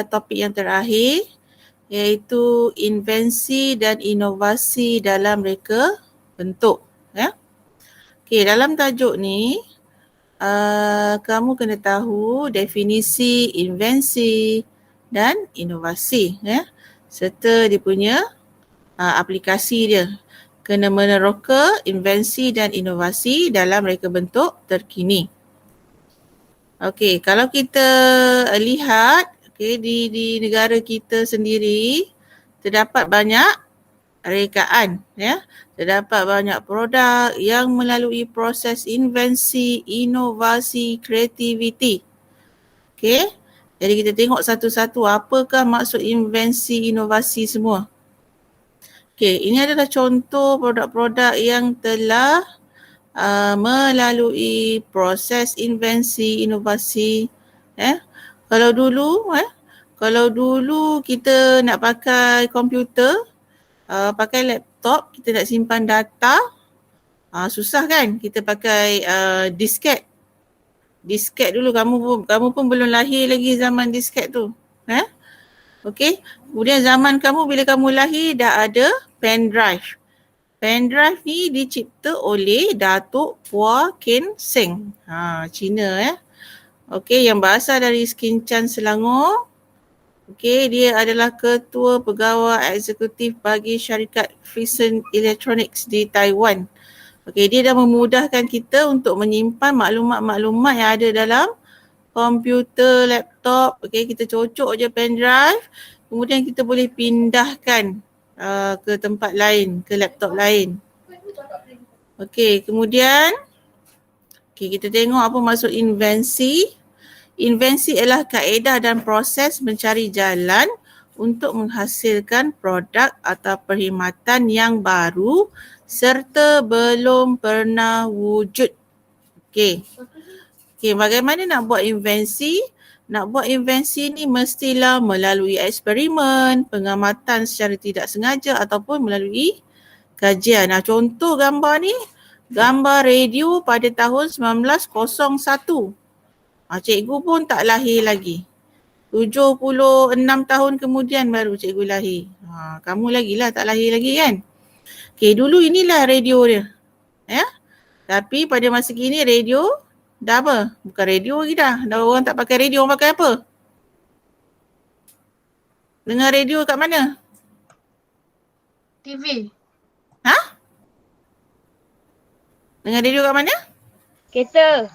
Topik yang terakhir iaitu invensi dan inovasi dalam reka bentuk. Ya. Okey, dalam tajuk ni kamu kena tahu definisi invensi dan inovasi, ya, serta dia punya aplikasi dia. Kena meneroka invensi dan inovasi dalam reka bentuk terkini. Okey, kalau kita lihat di negara kita sendiri terdapat banyak rekaan, ya. Terdapat banyak produk yang melalui proses invensi, inovasi, kreativiti. Okey. Jadi kita tengok satu-satu apakah maksud invensi, inovasi semua. Okey, ini adalah contoh produk-produk yang telah melalui proses invensi, inovasi. Kalau dulu kita nak pakai komputer, pakai laptop, kita nak simpan data, susah kan? Kita pakai disket. Disket dulu, kamu pun belum lahir lagi zaman disket tu. Okey. Kemudian zaman kamu bila kamu lahir dah ada pen drive. Pen drive ni dicipta oleh Datuk Phua Ken Seng, Cina. Okey, yang berasal dari Skinchan, Selangor. Okey, dia adalah ketua pegawai eksekutif bagi syarikat Frison Electronics di Taiwan. Okey, dia dah memudahkan kita untuk menyimpan maklumat-maklumat yang ada dalam komputer, laptop. Okey, kita cocok je pen drive, kemudian kita boleh pindahkan ke tempat lain, ke laptop lain. Okey, kemudian kita tengok apa maksud invensi. Invensi ialah kaedah dan proses mencari jalan untuk menghasilkan produk atau perkhidmatan yang baru serta belum pernah wujud. Okey, bagaimana nak buat invensi? Nak buat invensi ni mestilah melalui eksperimen, pengamatan secara tidak sengaja ataupun melalui kajian. Contoh gambar ni, gambar radio pada tahun 1901. Cikgu pun tak lahir lagi. 76 tahun kemudian baru cikgu lahir. Kamu lagi lah tak lahir lagi kan? Okey, dulu inilah radio dia. Ya? Tapi pada masa kini radio dah apa? Bukan radio lagi dah. Dah orang tak pakai radio, orang pakai apa? Dengar radio kat mana? TV. Dengar radio kat mana? Kereta.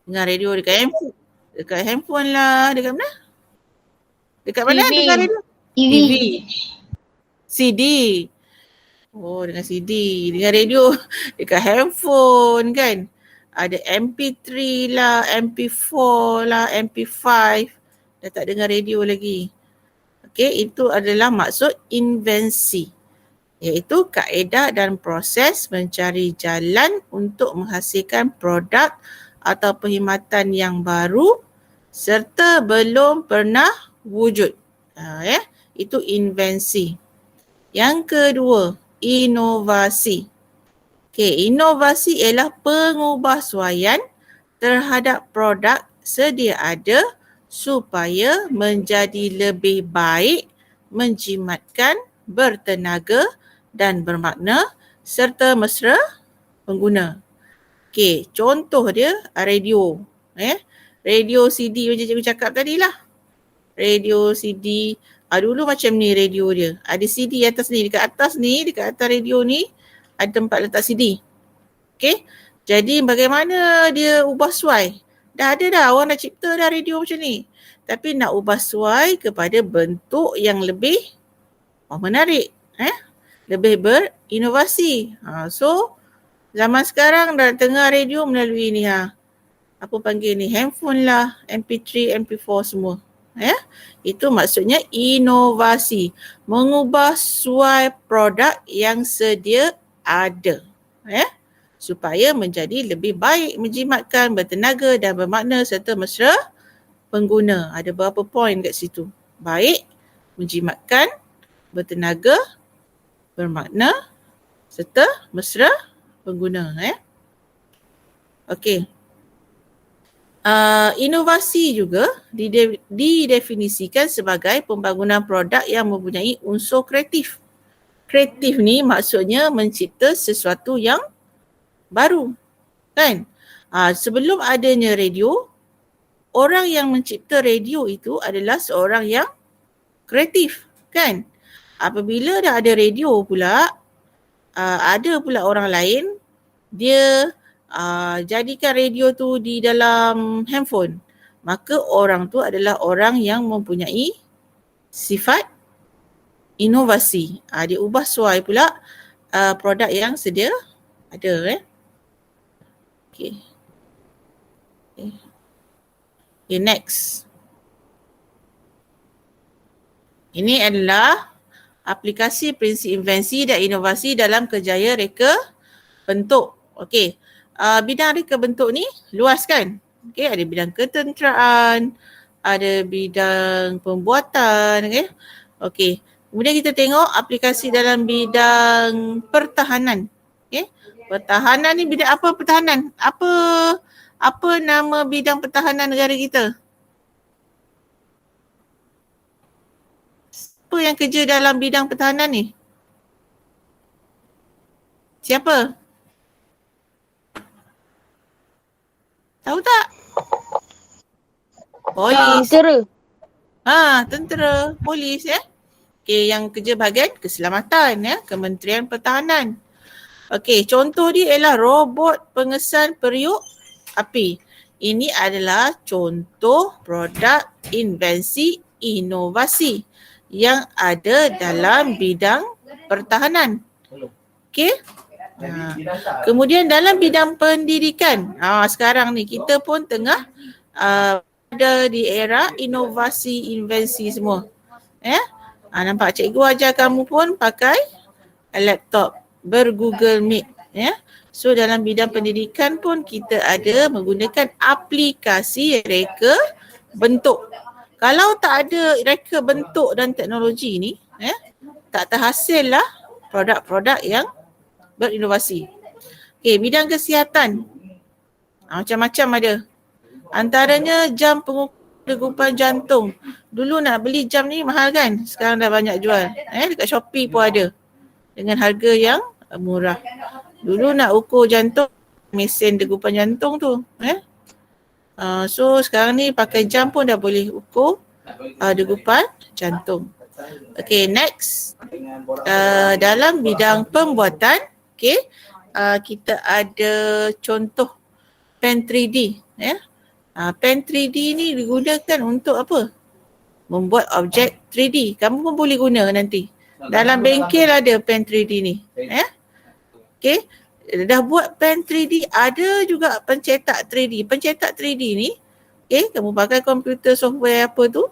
Dengar radio dekat handphone. Dekat handphone lah. Dekat mana? Dekat mana TV. dengar radio? TV. CD. Oh, dengan CD. Dengar radio dekat handphone kan? Ada MP3 lah, MP4 lah, MP5. Dah tak dengar radio lagi. Okey, itu adalah maksud invensi. Iaitu kaedah dan proses mencari jalan untuk menghasilkan produk atau perkhidmatan yang baru serta belum pernah wujud. Itu invensi. Yang kedua, inovasi. Okey, inovasi ialah pengubahsuaian terhadap produk sedia ada supaya menjadi lebih baik, menjimatkan, bertenaga dan bermakna serta mesra pengguna. Okey, contoh dia radio. Radio CD macam cikgu cakap tadi lah. Radio CD. Dulu macam ni radio dia. Ada CD atas ni. Dekat atas radio ni ada tempat letak CD. Okey. Jadi bagaimana dia ubah suai? Dah ada dah. Orang dah cipta dah radio macam ni. Tapi nak ubah suai kepada bentuk yang lebih menarik. Lebih berinovasi. So, zaman sekarang dah dengar radio melalui ni apa panggil ni? Handphone lah, MP3, MP4 semua. Itu maksudnya inovasi. Mengubah suai produk yang sedia ada. Supaya menjadi lebih baik, menjimatkan, bertenaga dan bermakna serta mesra pengguna. Ada berapa poin kat situ? Baik, menjimatkan, bertenaga, bermakna serta mesra pengguna. Okey. Inovasi juga didefinisikan sebagai pembangunan produk yang mempunyai unsur kreatif. Kreatif ni maksudnya mencipta sesuatu yang baru, kan? Sebelum adanya radio, orang yang mencipta radio itu adalah seorang yang kreatif, kan? Apabila dah ada radio pula, ada pula orang lain, dia jadikan radio tu di dalam handphone. Maka orang tu adalah orang yang mempunyai sifat inovasi. Dia ubah suai pula produk yang sedia ada. Okay. Okay, next. Ini adalah aplikasi prinsip invensi dan inovasi dalam kerjaya reka bentuk. Okey. Bidang reka bentuk ni luas kan? Okey, ada bidang ketenteraan, ada bidang pembuatan, okey. Okey. Kemudian kita tengok aplikasi dalam bidang pertahanan. Okey. Pertahanan ni bidang apa pertahanan? Apa nama bidang pertahanan negara kita? Siapa yang kerja dalam bidang pertahanan ni? Siapa? Tahu tak? Polis. Tentera. Tentera, polis ya. Okey, yang kerja bahagian keselamatan ya, Kementerian Pertahanan. Okey, contoh dia ialah robot pengesan periuk api. Ini adalah contoh produk invensi inovasi yang ada dalam bidang pertahanan. Okey. Kemudian dalam bidang pendidikan, sekarang ni kita pun tengah ada di era inovasi invensi semua. Nampak cikgu ajar kamu pun pakai laptop, ber-Google Meet. So dalam bidang pendidikan pun kita ada menggunakan aplikasi reka bentuk. Kalau tak ada reka bentuk dan teknologi ni, tak terhasil lah produk-produk yang berinovasi. Okey, bidang kesihatan. Macam-macam ada. Antaranya jam pengukur degupan jantung. Dulu nak beli jam ni mahal kan? Sekarang dah banyak jual. Dekat Shopee pun ada. Dengan harga yang murah. Dulu nak ukur jantung, mesin degupan jantung tu. So sekarang ni pakai jam pun dah boleh ukur degupan jantung. Okay, next. Dalam bidang pembuatan, kita ada contoh pen 3D. Pen 3D ni digunakan untuk apa? Membuat objek 3D. Kamu pun boleh guna nanti. Dalam bengkel ada pen 3D ni. Okay. Dah buat pen 3D, ada juga pencetak 3D. Pencetak 3D ni, kamu pakai komputer software apa tu.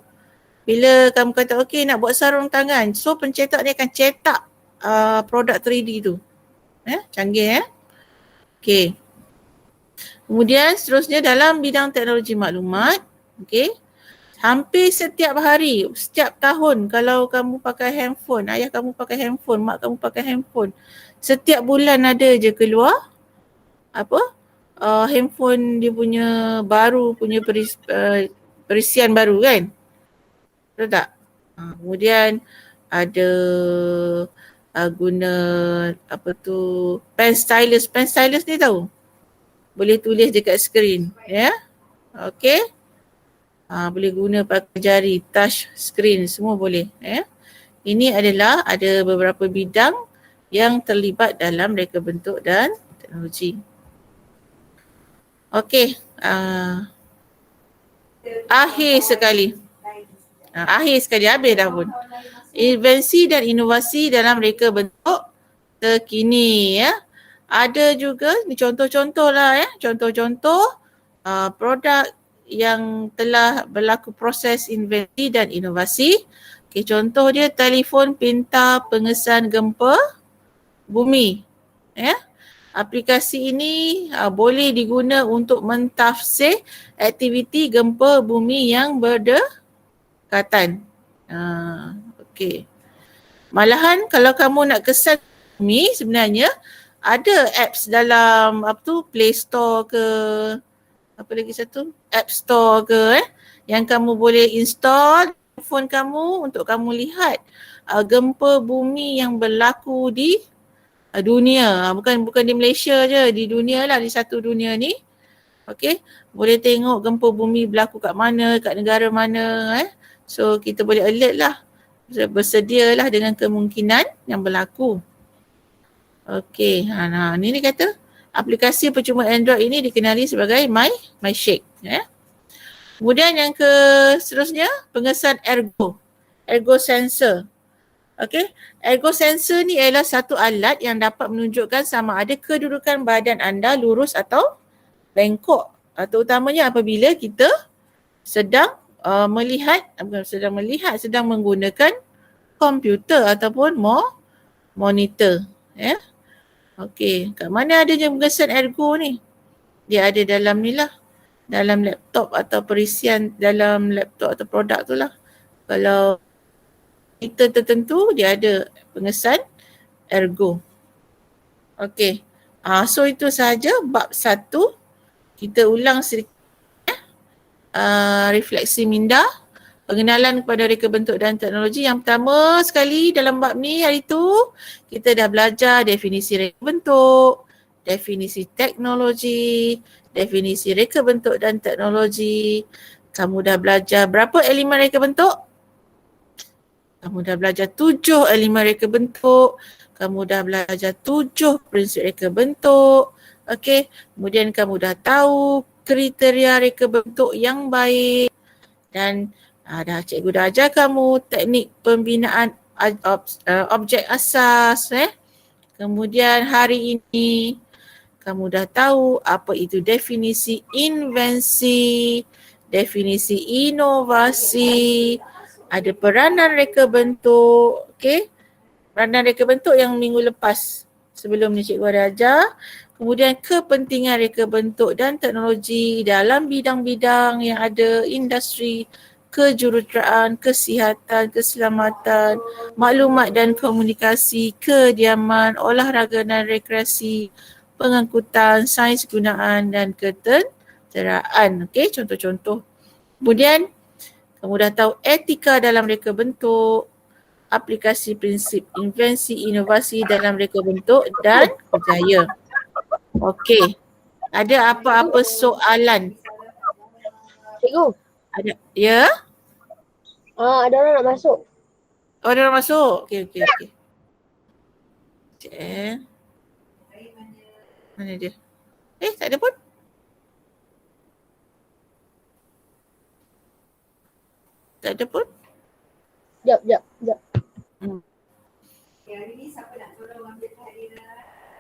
Bila kamu kata nak buat sarung tangan, so pencetak ni akan cetak produk 3D tu. Canggih Okay. Kemudian seterusnya dalam bidang teknologi maklumat, hampir setiap hari, setiap tahun kalau kamu pakai handphone, ayah kamu pakai handphone, mak kamu pakai handphone, setiap bulan ada je keluar handphone dia punya baru, punya perisian baru kan? Betul tak? Kemudian ada guna pen stylus. Pen stylus ni tahu? Boleh tulis dekat skrin, Okay. Boleh guna pakai jari, touch screen, semua boleh. Ini adalah ada beberapa bidang yang terlibat dalam reka bentuk dan teknologi. Okey. Akhir sekali, habis dah pun. Invensi dan inovasi dalam reka bentuk terkini Ada juga ni contoh-contoh lah contoh-contoh produk yang telah berlaku proses invensi dan inovasi. Contoh dia telefon pintar pengesan gempa bumi. Aplikasi ini boleh diguna untuk mentafsir aktiviti gempa bumi yang berdekatan. Malahan kalau kamu nak kesan bumi, sebenarnya ada apps dalam Play Store ke apa lagi satu? App Store ke yang kamu boleh install phone kamu untuk kamu lihat gempa bumi yang berlaku di dunia. Bukan di Malaysia je, di dunia lah, di satu dunia ni. Okey, boleh tengok gempa bumi berlaku kat mana, kat negara mana So kita boleh alert lah. Bersedialah dengan kemungkinan yang berlaku. Okey, nah ni kata aplikasi percuma Android ini dikenali sebagai MyShake. Kemudian yang seterusnya, pengesan Ergo Sensor. Okey, Ergo Sensor ni adalah satu alat yang dapat menunjukkan sama ada kedudukan badan anda lurus atau bengkok. Terutamanya apabila kita sedang sedang menggunakan komputer ataupun monitor. Okey, kat mana adanya pengesan ergo ni? Dia ada dalam ni lah, dalam laptop atau perisian dalam laptop atau produk tu lah. Kalau monitor tertentu dia ada pengesan ergo. Okey, so itu sahaja bab 1. Kita ulang sedikit refleksi minda. Pengenalan kepada reka bentuk dan teknologi. Yang pertama sekali dalam bab ni hari tu, kita dah belajar definisi reka bentuk, definisi teknologi, definisi reka bentuk dan teknologi. Kamu dah belajar berapa elemen reka bentuk? Kamu dah belajar 7 elemen reka bentuk. Kamu dah belajar 7 prinsip reka bentuk. Okey, kemudian kamu dah tahu kriteria reka bentuk yang baik dan cikgu dah ajar kamu teknik pembinaan objek asas. Kemudian hari ini kamu dah tahu apa itu definisi invensi, definisi inovasi, ada peranan reka bentuk. Okey, peranan reka bentuk yang minggu lepas sebelum ni cikgu ada ajar. Kemudian kepentingan reka bentuk dan teknologi dalam bidang-bidang yang ada, industri, kejuruteraan, kesihatan, keselamatan, maklumat dan komunikasi, kediaman, olahraga dan rekreasi, pengangkutan, sains gunaan dan ketenteraan. Okey, contoh-contoh. Kemudian kamu dah tahu etika dalam reka bentuk, aplikasi prinsip invensi inovasi dalam reka bentuk dan kerjaya. Okey. Ada apa-apa soalan? Cikgu. Ada. Ya? Ada orang nak masuk. Oh, ada orang masuk. Okey. Sekejap. Mana dia? Tak ada pun. Tak ada pun. Jap. Hmm. Hari ni siapa nak tolong ambil kehadiran?